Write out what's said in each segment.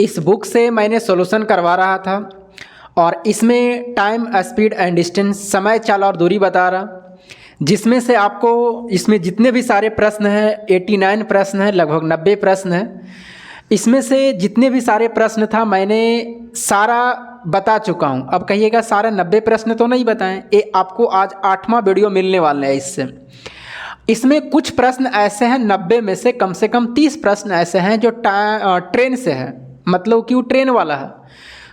इस बुक से मैंने सॉल्यूशन करवा रहा था और इसमें टाइम, स्पीड एंड डिस्टेंस, समय, चाल और दूरी बता रहा, जिसमें से आपको इसमें जितने भी सारे प्रश्न हैं 89 प्रश्न हैं, लगभग 90 प्रश्न हैं। इसमें से जितने भी सारे प्रश्न था मैंने सारा बता चुका हूँ। अब कहिएगा सारे 90 प्रश्न तो नहीं बताएं, ये आपको आज 8वां वीडियो मिलने वाला है। इसमें कुछ प्रश्न ऐसे हैं, 90 में से कम 30 प्रश्न ऐसे हैं जो ट्रेन से है, मतलब कि वो ट्रेन वाला है।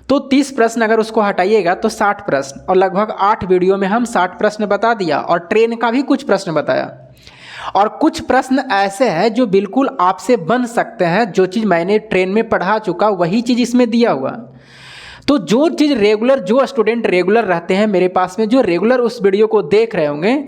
तो 30 प्रश्न अगर उसको हटाइएगा तो 60 प्रश्न, और लगभग 8 वीडियो में हम 60 प्रश्न बता दिया और ट्रेन का भी कुछ प्रश्न बताया। और कुछ प्रश्न ऐसे हैं जो बिल्कुल आपसे बन सकते हैं, जो चीज़ मैंने ट्रेन में पढ़ा चुका वही चीज़ इसमें दिया हुआ। तो जो चीज़ रेगुलर, जो स्टूडेंट रेगुलर रहते हैं मेरे पास में, जो रेगुलर उस वीडियो को देख रहे होंगे,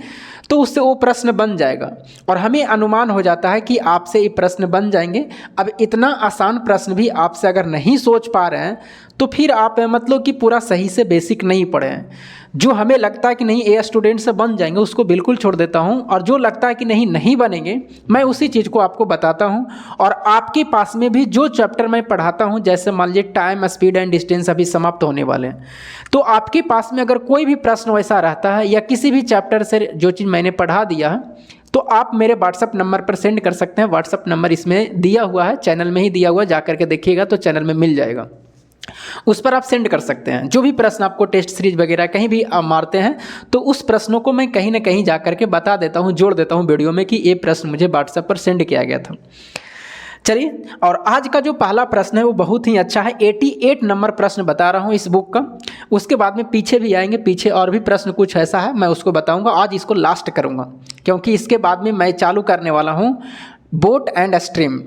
तो उससे वो प्रश्न बन जाएगा और हमें अनुमान हो जाता है कि आपसे ये प्रश्न बन जाएंगे। अब इतना आसान प्रश्न भी आपसे अगर नहीं सोच पा रहे हैं तो फिर आप मतलब कि पूरा सही से बेसिक नहीं पढ़े हैं। जो हमें लगता है कि नहीं ये स्टूडेंट से बन जाएंगे उसको बिल्कुल छोड़ देता हूं, और जो लगता है कि नहीं बनेंगे मैं उसी चीज़ को आपको बताता हूं। और आपके पास में भी जो चैप्टर मैं पढ़ाता हूं, जैसे मान लीजिए टाइम, स्पीड एंड डिस्टेंस अभी समाप्त होने वाले हैं, तो आपके पास में अगर कोई भी प्रश्न वैसा रहता है या किसी भी चैप्टर से जो चीज़ मैंने पढ़ा दिया है, तो आप मेरे व्हाट्सअप नंबर पर सेंड कर सकते हैं। व्हाट्सअप नंबर इसमें दिया हुआ है, चैनल में ही दिया हुआ है, जा करके देखिएगा तो चैनल में मिल जाएगा, उस पर आप सेंड कर सकते हैं। जो भी प्रश्न आपको टेस्ट सीरीज वगैरह कहीं भी आप मारते हैं तो उस प्रश्नों को मैं कहीं ना कहीं जा करके बता देता हूं, जोड़ देता हूं वीडियो में कि ये प्रश्न मुझे व्हाट्सएप पर सेंड किया गया था। चलिए, और आज का जो पहला प्रश्न है वो बहुत ही अच्छा है। 88 नंबर प्रश्न बता रहा हूँ इस बुक का। उसके बाद में पीछे भी आएंगे, पीछे और भी प्रश्न कुछ ऐसा है मैं उसको बताऊंगा। आज इसको लास्ट करूंगा क्योंकि इसके बाद में मैं चालू करने वाला हूँ बोट एंड स्ट्रीम,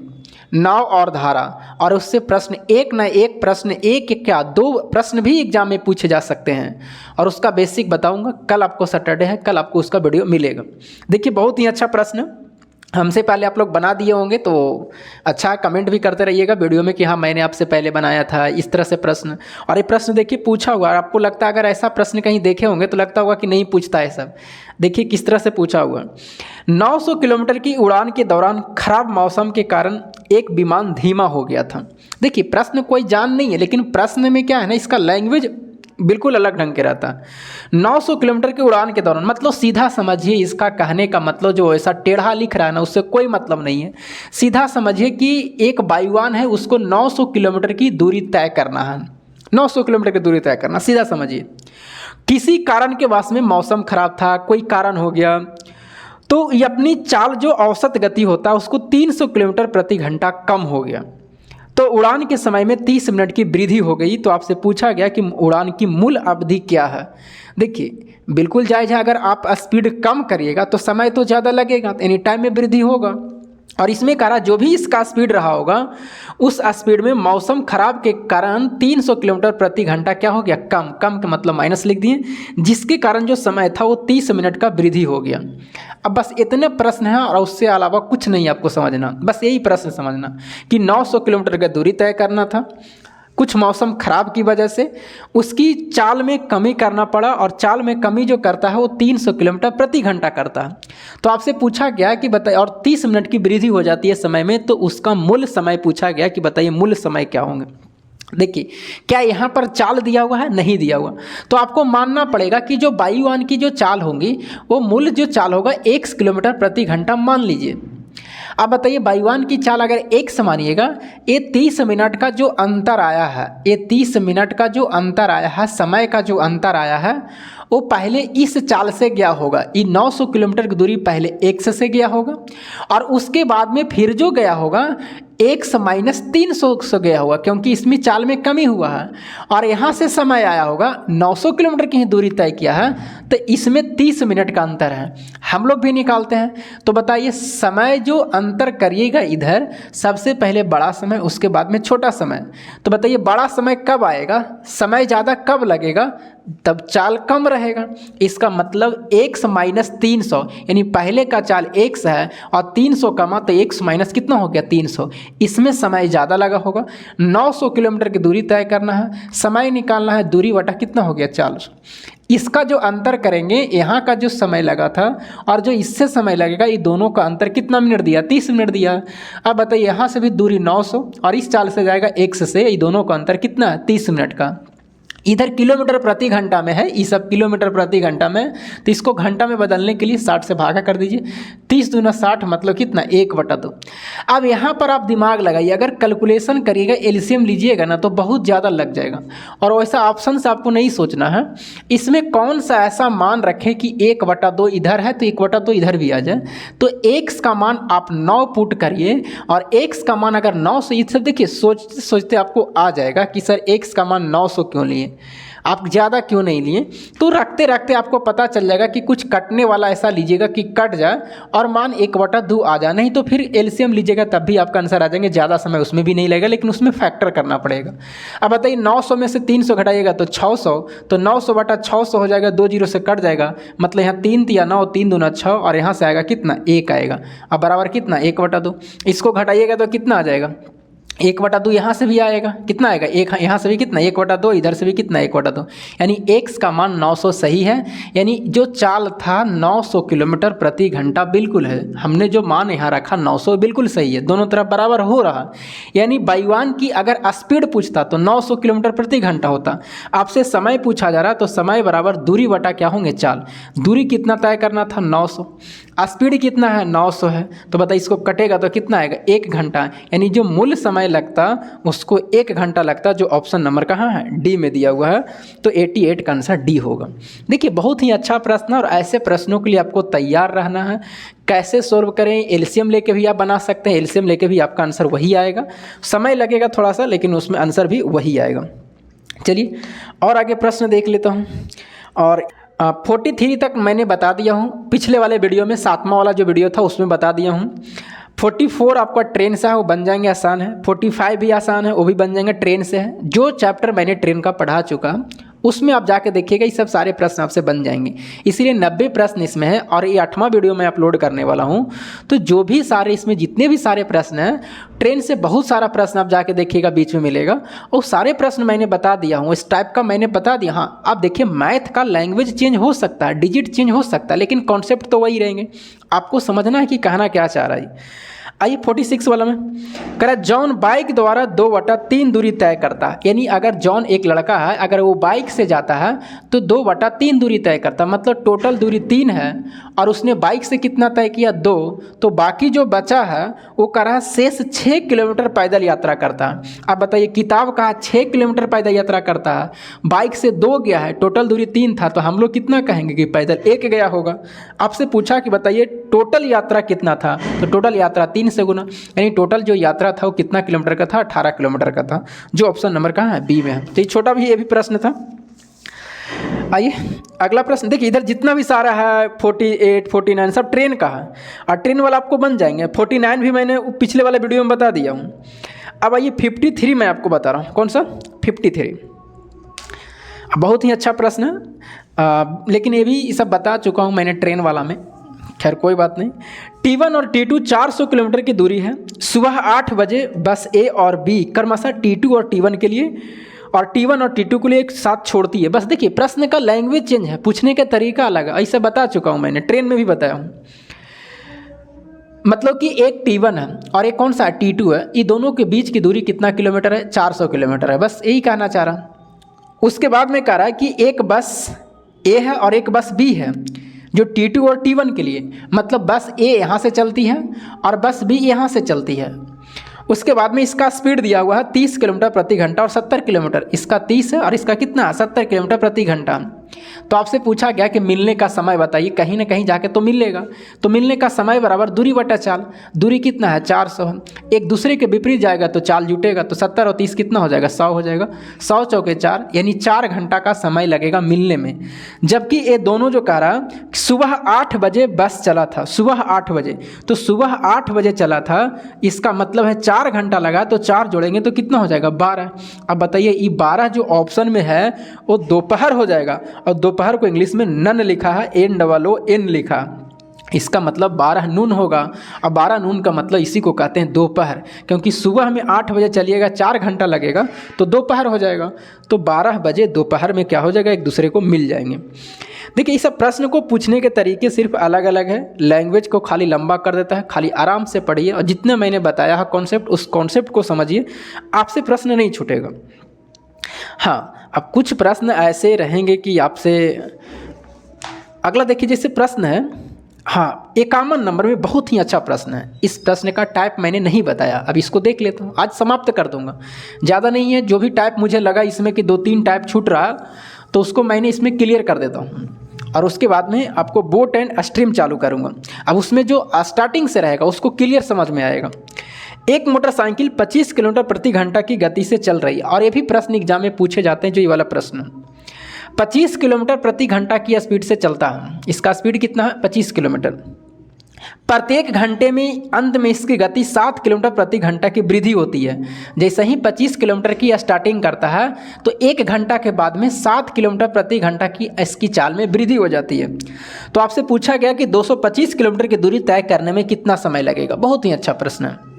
नाव और धारा, और उससे प्रश्न एक न एक प्रश्न, एक क्या 2 प्रश्न भी एग्जाम में पूछे जा सकते हैं, और उसका बेसिक बताऊंगा। कल आपको सैटरडे है, कल आपको उसका वीडियो मिलेगा। देखिए, बहुत ही अच्छा प्रश्न हमसे पहले आप लोग बना दिए होंगे तो अच्छा, कमेंट भी करते रहिएगा वीडियो में कि हाँ मैंने आपसे पहले बनाया था इस तरह से प्रश्न। और ये प्रश्न देखिए पूछा हुआ, आपको लगता है अगर ऐसा प्रश्न कहीं देखे होंगे तो लगता होगा कि नहीं पूछता है सब। देखिए किस तरह से पूछा हुआ। 900 किलोमीटर की उड़ान के दौरान खराब मौसम के कारण एक विमान धीमा हो गया था। देखिए प्रश्न कोई जान नहीं है, लेकिन प्रश्न में क्या है ना, इसका लैंग्वेज बिल्कुल अलग ढंग के रहता है। 900 किलोमीटर की उड़ान के दौरान, मतलब सीधा समझिए, इसका कहने का मतलब जो ऐसा टेढ़ा लिख रहा है ना उससे कोई मतलब नहीं है। सीधा समझिए कि एक वायुयान है, उसको 900 किलोमीटर की दूरी तय करना है। 900 किलोमीटर की दूरी तय करना, सीधा समझिए। किसी कारण के वश में मौसम खराब था, कोई कारण हो गया, तो ये अपनी चाल जो औसत गति होता है उसको 300 किलोमीटर प्रति घंटा कम हो गया। तो उड़ान के समय में 30 मिनट की वृद्धि हो गई। तो आपसे पूछा गया कि उड़ान की मूल अवधि क्या है। देखिए बिल्कुल जायज़ है, अगर आप स्पीड कम करिएगा तो समय तो ज़्यादा लगेगा, एनी टाइम में वृद्धि होगा। और इसमें कहा जो भी इसका स्पीड रहा होगा उस स्पीड में मौसम खराब के कारण 300 किलोमीटर प्रति घंटा क्या हो गया, कम। कम का मतलब माइनस लिख दिए, जिसके कारण जो समय था वो 30 मिनट का वृद्धि हो गया। अब बस इतने प्रश्न हैं और उससे अलावा कुछ नहीं आपको समझना, बस यही प्रश्न समझना कि 900 किलोमीटर का दूरी तय करना था, कुछ मौसम खराब की वजह से उसकी चाल में कमी करना पड़ा, और चाल में कमी जो करता है वो 300 किलोमीटर प्रति घंटा करता है। तो आपसे पूछा गया कि बताइए, और 30 मिनट की वृद्धि हो जाती है समय में, तो उसका मूल समय पूछा गया कि बताइए मूल समय क्या होंगे। देखिए क्या यहाँ पर चाल दिया हुआ है, नहीं दिया हुआ, तो आपको मानना पड़ेगा कि जो वायुयान की जो चाल होगी वो मूल जो चाल होगा 1 किलोमीटर प्रति घंटा मान लीजिए। अब बताइए वायुयान की चाल अगर 1 मानिएगा, ये 30 मिनट का जो अंतर आया है, ये 30 मिनट का जो अंतर आया है, समय का जो अंतर आया है, वो पहले इस चाल से गया होगा। ये 900 किलोमीटर की दूरी पहले 1 से गया होगा, और उसके बाद में फिर जो गया होगा 1 माइनस 300 से गया होगा, क्योंकि इसमें चाल में कमी हुआ है। और यहाँ से समय आया होगा, 900 किलोमीटर की दूरी तय किया है, तो इसमें 30 मिनट का अंतर है। हम लोग भी निकालते हैं, तो बताइए समय जो अंतर करिएगा इधर, सबसे पहले बड़ा समय, उसके बाद में छोटा समय। तो बताइए बड़ा समय कब आएगा, समय ज़्यादा कब लगेगा, तब चाल कम रहेगा। इसका मतलब 1 माइनस 300, यानी पहले का चाल 1 है और 300 कमा, तो 1 माइनस कितना हो गया, 300। इसमें समय ज़्यादा लगा होगा। 900 किलोमीटर की दूरी तय करना है, समय निकालना है, दूरी बटा कितना हो गया, 400। इसका जो अंतर करेंगे, यहाँ का जो समय लगा था और जो इससे समय लगेगा, ये दोनों का अंतर कितना मिनट दिया, 30 मिनट दिया। अब बताइए यहाँ से भी दूरी 900 और इस चाल से जाएगा x से, ये दोनों का अंतर कितना है, 30 मिनट का। इधर किलोमीटर प्रति घंटा में है, ये सब किलोमीटर प्रति घंटा में, तो इसको घंटा में बदलने के लिए 60 से भागा कर दीजिए। 30 दूना 60 मतलब कितना, 1/2। अब यहाँ पर आप दिमाग लगाइए, अगर कैलकुलेशन करिएगा, एलसीएम लीजिएगा ना तो बहुत ज़्यादा लग जाएगा। और वैसा ऑप्शन से आपको नहीं सोचना है, इसमें कौन सा ऐसा मान रखें कि 1/2 इधर है तो 1/2 इधर भी आ जाए। तो x का मान आप 9 पुट करिए और x का मान अगर 9 से, ये सब देखिए सोचते सोचते आपको आ जाएगा कि सर x का मान 900 क्यों लिए, आप ज़्यादा क्यों नहीं लिए। तो रखते रखते आपको पता चल जाएगा कि कुछ कटने वाला ऐसा लीजिएगा कि कट जाए और मान 1/2 आ जाए, नहीं तो फिर एलसीएम लीजिएगा तब भी आपका आंसर आ जाएंगे। ज़्यादा समय उसमें भी नहीं लगेगा, लेकिन उसमें फैक्टर करना पड़ेगा। अब बताइए 900 में से 300 घटाइएगा तो 600, तो 900/600 हो जाएगा, 2 जीरो से कट जाएगा, मतलब यहाँ 3 या 9, 3 दूना 6 और यहाँ से आएगा कितना, 1 आएगा। अब बराबर कितना, 1/2। इसको घटाइएगा तो कितना आ जाएगा, 1/2 यहाँ से भी आएगा, कितना आएगा, 1 यहाँ से भी कितना, 1/2, इधर से भी कितना, 1/2। यानी x का मान 900 सही है, यानी जो चाल था 900 किलोमीटर प्रति घंटा बिल्कुल है। हमने जो मान यहाँ रखा 900 बिल्कुल सही है, दोनों तरफ बराबर हो रहा। यानी बाईवान की अगर स्पीड पूछता तो 900 किलोमीटर प्रति घंटा होता। आपसे समय पूछा जा रहा तो समय बराबर दूरी बटा क्या होंगे, चाल। दूरी कितना तय करना था, 900, स्पीड कितना है, 900 है। तो बताइए इसको कटेगा तो कितना आएगा, 1 घंटा। यानी जो मूल समय लगता उसको 1 घंटा लगता, जो ऑप्शन नंबर कहाँ है, डी में दिया हुआ है। तो 88 का आंसर डी होगा। देखिए बहुत ही अच्छा प्रश्न, और ऐसे प्रश्नों के लिए आपको तैयार रहना है। कैसे सोल्व करें, एलसीएम लेके भी आप बना सकते हैं, एलसीएम लेके भी आपका आंसर वही आएगा। समय लगेगा थोड़ा सा, लेकिन उसमें आंसर भी वही आएगा। चलिए और आगे प्रश्न देख लेता हूँ। और 43 तक मैंने बता दिया हूँ, पिछले वाले वीडियो में 7वां वाला जो वीडियो था उसमें बता दिया हूँ। 44 आपका ट्रेन से है, वो बन जाएंगे, आसान है। 45 भी आसान है, वो भी बन जाएंगे, ट्रेन से है। जो चैप्टर मैंने ट्रेन का पढ़ा चुका उसमें आप जाके देखिएगा, ये सब सारे प्रश्न आपसे बन जाएंगे। इसीलिए 90 प्रश्न इसमें है और ये 8वां वीडियो मैं अपलोड करने वाला हूँ। तो जो भी सारे इसमें जितने भी सारे प्रश्न हैं, ट्रेन से बहुत सारा प्रश्न आप जाके देखिएगा, बीच में मिलेगा। और सारे प्रश्न मैंने बता दिया हूँ, इस टाइप का मैंने बता दिया। हाँ आप देखिए, मैथ का लैंग्वेज चेंज हो सकता है, डिजिट चेंज हो सकता है, लेकिन कॉन्सेप्ट तो वही रहेंगे। आपको समझना है कि कहना क्या चाह रहा है। आइए 46 वाला में कह रहा है, जॉन बाइक द्वारा 2/3 दूरी तय करता है। यानी अगर जॉन एक लड़का है, अगर वो बाइक से जाता है तो 2/3 दूरी तय करता है, मतलब टोटल दूरी 3 है और उसने बाइक से कितना तय किया, 2। तो बाकी जो बचा है वो कह रहा है शेष 6 किलोमीटर पैदल यात्रा करता है। अब बताइए, किताब कहा 6 किलोमीटर पैदल यात्रा करता है, बाइक से 2 गया है, टोटल दूरी 3 था, तो हम लोग कितना कहेंगे कि पैदल 1 गया होगा। आपसे पूछा कि बताइए टोटल यात्रा कितना था, तो टोटल यात्रा 3 से गुना, यानी टोटल जो यात्रा था वो कितना किलोमीटर का था, 18 किलोमीटर का था, जो ऑप्शन नंबर कहाँ है, बी में है। तो ये छोटा भी, ये भी प्रश्न था। आइए अगला प्रश्न देखिए, इधर जितना भी सारा है 48, 49 सब ट्रेन का है, और ट्रेन वाला आपको बन जाएंगे। 49 भी मैंने पिछले वाले वीडियो में बता दिया हूँ। अब आइए 53 मैं आपको बता रहा हूँ, कौन सा, 53। बहुत ही अच्छा प्रश्न है, लेकिन ये भी सब बता चुका हूँ मैंने ट्रेन वाला में, खैर कोई बात नहीं। T1 और T2 400 किलोमीटर की दूरी है। सुबह 8 बजे बस A और B क्रमशः T2 और T1 के लिए और T1 और T2 के लिए एक साथ छोड़ती है। बस देखिए प्रश्न का लैंग्वेज चेंज है, पूछने का तरीका अलग है, ऐसा बता चुका हूँ मैंने, ट्रेन में भी बताया हूँ। मतलब कि एक T1 है और एक कौन सा T2 है, ये दोनों के बीच की दूरी कितना किलोमीटर है, 400 किलोमीटर है। बस यही कहना चाह रहा। उसके बाद में कह रहा है कि एक बस A है और एक बस B है, जो T2 और T1 के लिए, मतलब बस A यहाँ से चलती है और बस B यहाँ से चलती है। उसके बाद में इसका स्पीड दिया हुआ है 30 किलोमीटर प्रति घंटा और 70 किलोमीटर, इसका 30 है और इसका कितना, 70 किलोमीटर प्रति घंटा। तो आपसे पूछा गया कि मिलने का समय बताइए, कहीं ना कहीं जाके तो मिलेगा। तो मिलने का समय बराबर दूरी बटा चाल, दूरी कितना है, 400 है। एक दूसरे के विपरीत जाएगा तो चाल जुटेगा, तो 70 और 30 कितना हो जाएगा, 100 हो जाएगा। 100 चौके 4, यानी 4 घंटा का समय लगेगा मिलने में। जबकि ये दोनों जो कह रहा सुबह 8 बजे बस चला था, सुबह 8 बजे, तो सुबह 8 बजे चला था, इसका मतलब है 4 घंटा लगा, तो 4 जोड़ेंगे तो कितना हो जाएगा, 12। अब बताइए ये 12 जो ऑप्शन में है वो दोपहर हो जाएगा, और दोपहर को इंग्लिश में नन लिखा है, NOON लिखा, इसका मतलब 12 नून होगा। अब 12 नून का मतलब इसी को कहते हैं दोपहर, क्योंकि सुबह में 8 बजे चलिएगा 4 घंटा लगेगा तो दोपहर हो जाएगा। तो 12 बजे दोपहर में क्या हो जाएगा, एक दूसरे को मिल जाएंगे। देखिए इस प्रश्न को पूछने के तरीके सिर्फ अलग अलग है। लैंग्वेज को खाली लंबा कर देता है, खाली आराम से पढ़िए और जितने मैंने बताया है कॉन्सेप्ट, उस कॉन्सेप्ट को समझिए, आपसे प्रश्न नहीं छूटेगा। हाँ, अब कुछ प्रश्न ऐसे रहेंगे कि आपसे, अगला देखिए जैसे प्रश्न है, हाँ 51 नंबर में बहुत ही अच्छा प्रश्न है। इस प्रश्न का टाइप मैंने नहीं बताया, अब इसको देख लेता हूँ, आज समाप्त कर दूंगा। ज़्यादा नहीं है, जो भी टाइप मुझे लगा इसमें कि 2-3 टाइप छूट रहा तो उसको मैंने इसमें क्लियर कर देता हूँ और उसके बाद में आपको बोट एंड स्ट्रीम चालू करूँगा। अब उसमें जो स्टार्टिंग से रहेगा उसको क्लियर समझ में आएगा। एक मोटरसाइकिल 25 किलोमीटर प्रति घंटा की गति से चल रही है, और ये भी प्रश्न एग्जाम में पूछे जाते हैं। जो ये वाला प्रश्न 25 किलोमीटर प्रति घंटा की स्पीड से चलता है, इसका स्पीड कितना है 25 किलोमीटर। प्रत्येक घंटे में अंत में इसकी गति 7 किलोमीटर प्रति घंटा की वृद्धि होती है। जैसे ही 25 किलोमीटर की स्टार्टिंग करता है तो 1 घंटा के बाद में 7 किलोमीटर प्रति घंटा की इसकी चाल में वृद्धि हो जाती है। तो आपसे पूछा गया कि 225 किलोमीटर की दूरी तय करने में कितना समय लगेगा। बहुत ही अच्छा प्रश्न है।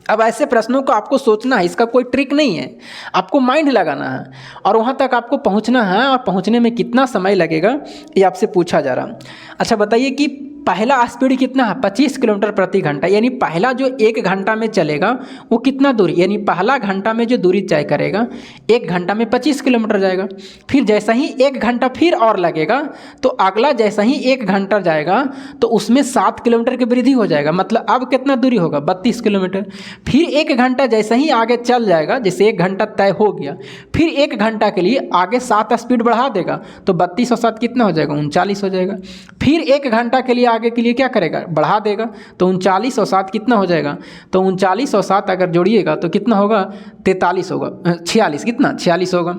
अब ऐसे प्रश्नों को आपको सोचना है, इसका कोई ट्रिक नहीं है, आपको माइंड लगाना है और वहाँ तक आपको पहुँचना है, और पहुँचने में कितना समय लगेगा ये आपसे पूछा जा रहा। अच्छा बताइए कि पहला स्पीड कितना है 25 किलोमीटर प्रति घंटा, यानी पहला जो 1 घंटा में चलेगा वो कितना दूरी, यानी पहला घंटा में जो दूरी तय करेगा 1 घंटा में 25 किलोमीटर जाएगा। फिर जैसा ही 1 घंटा फिर और लगेगा तो अगला जैसा ही 1 घंटा जाएगा तो उसमें 7 किलोमीटर की वृद्धि हो जाएगा, मतलब अब कितना दूरी होगा 32 किलोमीटर। फिर 1 घंटा जैसे ही आगे चल जाएगा, जैसे 1 घंटा तय हो गया, फिर 1 घंटा के लिए आगे 7 स्पीड बढ़ा देगा तो 32 और 7 कितना हो जाएगा 39 हो जाएगा। फिर 1 घंटा के लिए आगे के लिए क्या करेगा बढ़ा देगा तो 39 और 7 कितना हो जाएगा, तो 39 और 7 अगर जोड़िएगा तो कितना होगा 43 होगा, 46 कितना 46 होगा।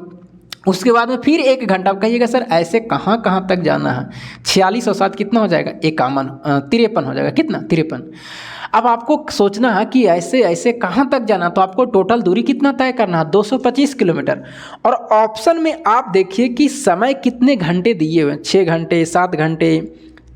उसके बाद में फिर 1 घंटा, कहिएगा सर ऐसे कहाँ कहाँ तक जाना है, 46 और 7 कितना हो जाएगा 53 हो जाएगा, कितना 53। अब आपको सोचना है कि ऐसे ऐसे कहाँ तक जाना, तो आपको टोटल दूरी कितना तय करना है 225 किलोमीटर। और ऑप्शन में आप देखिए कि समय कितने घंटे दिए हुए हैं, 6 घंटे 7 घंटे,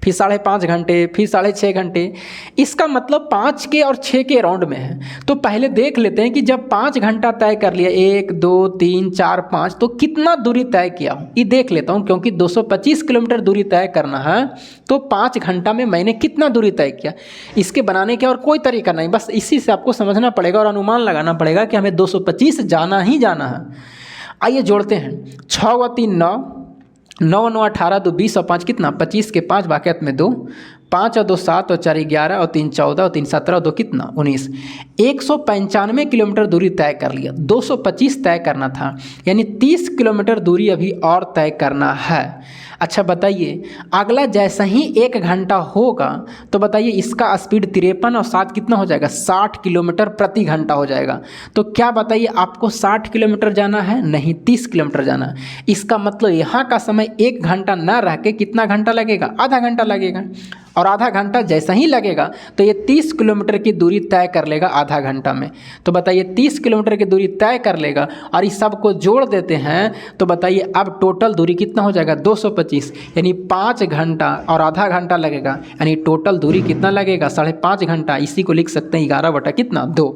फिर 5.5 घंटे, फिर 6.5 घंटे। इसका मतलब 5 के और 6 के राउंड में है। तो पहले देख लेते हैं कि जब 5 घंटा तय कर लिया, 1 2 3 4 5, तो कितना दूरी तय किया हूँ ये देख लेता हूँ। क्योंकि 225 किलोमीटर दूरी तय करना है तो 5 घंटा में मैंने कितना दूरी तय किया। इसके बनाने का और कोई तरीका नहीं, बस इसी से आपको समझना पड़ेगा और अनुमान लगाना पड़ेगा कि हमें 225 जाना ही जाना है। आइए जोड़ते हैं, 6 व 3 9, 9 9 18, 2 20 और 5 कितना 25 के 5 बाकियत में 2, 5 और 2 7 और 4 11 और 3 14 और 3 17 और 2 कितना 19। 195 किलोमीटर दूरी तय कर लिया, 225 तय करना था, यानी 30 किलोमीटर दूरी अभी और तय करना है। अच्छा बताइए अगला जैसा ही 1 घंटा होगा तो बताइए इसका स्पीड 53 और 7 कितना हो जाएगा 60 किलोमीटर प्रति घंटा हो जाएगा। तो क्या बताइए आपको 60 किलोमीटर जाना है, नहीं 30 किलोमीटर जाना है। इसका मतलब यहाँ का समय 1 घंटा ना रह के कितना घंटा लगेगा, आधा घंटा लगेगा। और आधा घंटा जैसा ही लगेगा तो ये 30 किलोमीटर की दूरी तय कर लेगा आधा घंटा में। तो बताइए 30 किलोमीटर की दूरी तय कर लेगा और इस सब को जोड़ देते हैं तो बताइए अब टोटल दूरी कितना हो जाएगा 225, यानी 5 घंटा और आधा घंटा लगेगा, यानी टोटल दूरी कितना लगेगा 5.5 घंटा। इसी को लिख सकते हैं 11 बटा कितना 2।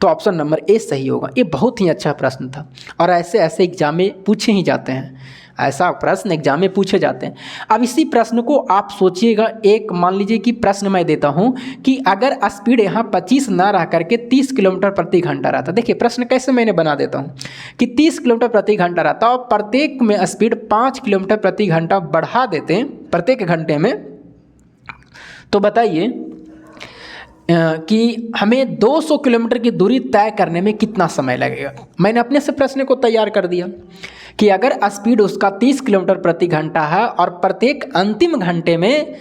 तो ऑप्शन नंबर ए सही होगा। ये बहुत ही अच्छा प्रश्न था और ऐसे ऐसे एग्जाम में पूछे ही जाते हैं, ऐसा प्रश्न एग्जाम में पूछे जाते हैं। अब इसी प्रश्न को आप सोचिएगा, एक मान लीजिए कि प्रश्न मैं देता हूं कि अगर स्पीड यहाँ 25 ना रह करके 30 किलोमीटर प्रति घंटा रहता। देखिए प्रश्न कैसे मैंने बना देता हूं कि 30 किलोमीटर प्रति घंटा रहता और प्रत्येक में स्पीड 5 किलोमीटर प्रति घंटा बढ़ा देते हैं प्रत्येक घंटे में, तो बताइए कि हमें 200 किलोमीटर की दूरी तय करने में कितना समय लगेगा। मैंने अपने से प्रश्न को तैयार कर दिया कि अगर स्पीड उसका 30 किलोमीटर प्रति घंटा है और प्रत्येक अंतिम घंटे में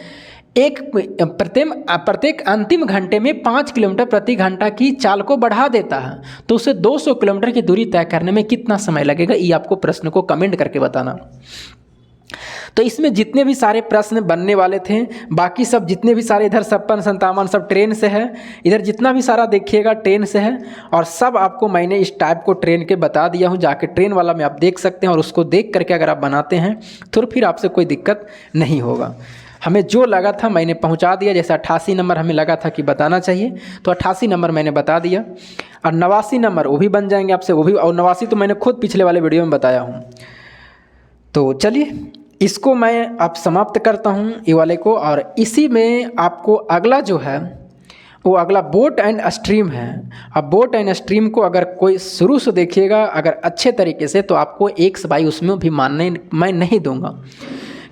प्रत्येक अंतिम घंटे में 5 किलोमीटर प्रति घंटा की चाल को बढ़ा देता है तो उसे 200 किलोमीटर की दूरी तय करने में कितना समय लगेगा। ये आपको प्रश्न को कमेंट करके बताना। तो इसमें जितने भी सारे प्रश्न बनने वाले थे, बाकी सब जितने भी सारे इधर 56 57 सब ट्रेन से है, इधर जितना भी सारा देखिएगा ट्रेन से है और सब आपको मैंने इस टाइप को ट्रेन के बता दिया हूँ। जाके ट्रेन वाला में आप देख सकते हैं और उसको देख करके अगर आप बनाते हैं तो फिर आपसे कोई दिक्कत नहीं होगा। हमें जो लगा था मैंने पहुंचा दिया। जैसे 88 नंबर हमें लगा था कि बताना चाहिए, तो 88 नंबर मैंने बता दिया। और 89 नंबर वो भी बन जाएंगे आपसे, वो भी। और 89 तो मैंने खुद पिछले वाले वीडियो में बताया हूँ। तो चलिए इसको मैं अब समाप्त करता हूँ ये वाले को। और इसी में आपको अगला जो है वो अगला बोट एंड स्ट्रीम है। अब बोट एंड स्ट्रीम को अगर कोई शुरू से देखिएगा अगर अच्छे तरीके से, तो आपको एक्स वाई उसमें भी मानने मैं नहीं दूंगा।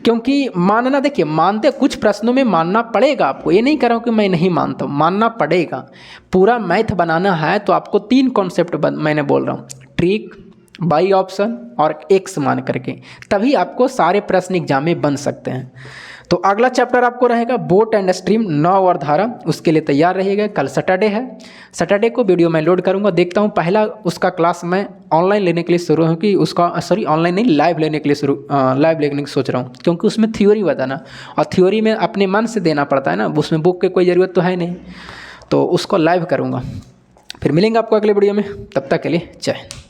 क्योंकि मानना, देखिए मानते कुछ प्रश्नों में मानना पड़ेगा आपको, ये नहीं कर रहा हूँ कि मैं नहीं मानता हूँ, मानना पड़ेगा। पूरा मैथ बनाना है तो आपको 3 कॉन्सेप्ट मैंने बोल रहा हूँ, ट्रिक, बाई ऑप्शन और एक्स मान करके, तभी आपको सारे प्रश्न एग्जाम में बन सकते हैं। तो अगला चैप्टर आपको रहेगा बोट एंड स्ट्रीम, नाव और धारा, उसके लिए तैयार रहिएगा। कल सैटरडे है, सैटरडे को वीडियो मैं लोड करूंगा। देखता हूं पहला उसका क्लास मैं ऑनलाइन लेने के लिए सोच रहा हूँ कि उसका, सॉरी ऑनलाइन नहीं, लाइव लेने के लिए लाइव लेने की सोच रहा हूँ। क्योंकि उसमें थ्योरी बताना, और थ्योरी में अपने मन से देना पड़ता है ना, उसमें बुक की कोई ज़रूरत तो है नहीं, तो उसको लाइव करूँगा। फिर मिलेंगे आपको अगले वीडियो में, तब तक के लिए जय हिंद।